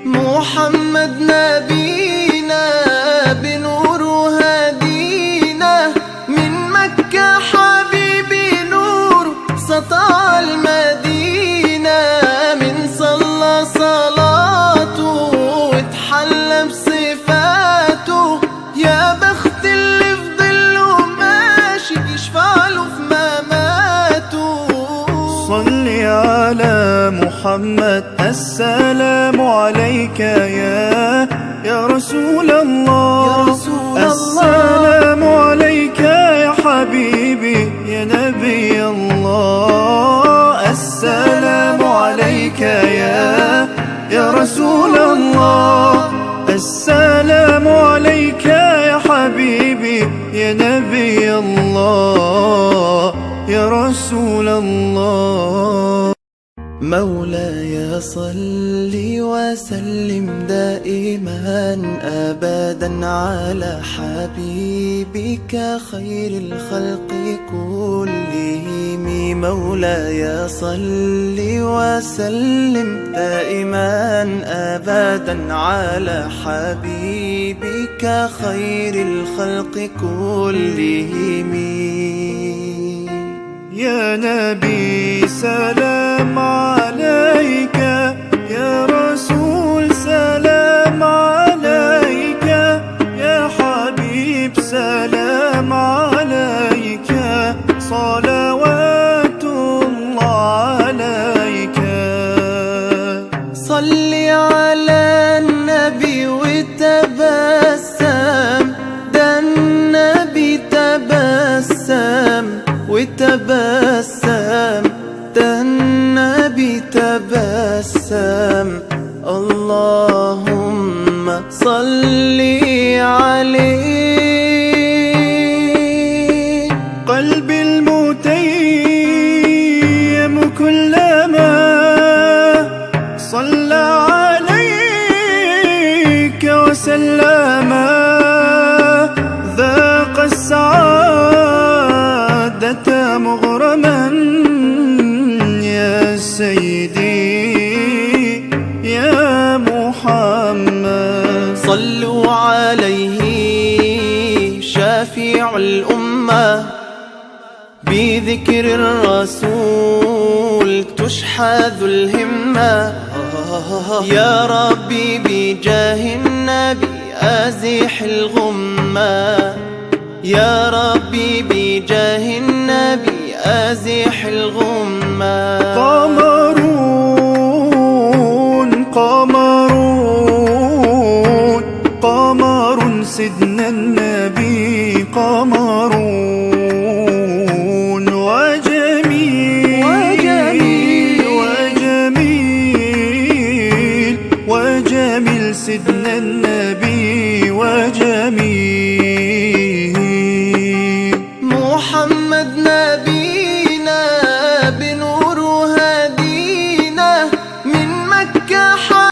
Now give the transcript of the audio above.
محمد نبينا بنور هدينا، من مكة حبيبي نور سطع المدينة، من صلى صلاته واتحلى بصفاته، يا بخت اللي في ظله ماشي يشفع له في مماته. صل على محمد، السلام عليك يا رسول الله، السلام عليك يا حبيبي يا نبي الله، السلام عليك يا رسول الله، السلام عليك يا حبيبي يا نبي الله يا رسول الله. مولاي صل وسلم دائما أبدا على حبيبك خير الخلق كلهم. مولاي صل وسلم دائما أبدا على حبيبك خير الخلق كلهم. يا نبي سلام عليك، يا رسول سلام عليك، يا حبيب سلام عليك، صلوات الله عليك. صل على النبي وتبسم، ده النبي تبسم وتبسم، ده النبي تبسم. اللهم صل عليه. قلبي المتيم كلما صلى عليك وسلم، ذاق السعادة مغرما يا سيدي يا محمد. صلوا عليه شافع الأمة، بذكر الرسول تشحذ الهمة. يا ربي بجاه النبي أزح الغمة، يا ربي بجاه النبي أزح الغمة. قمرون قمرون قمر سيدنا النبي، قمرون وجميل وجميل وجميل وجميل سيدنا النبي وجميل. محمد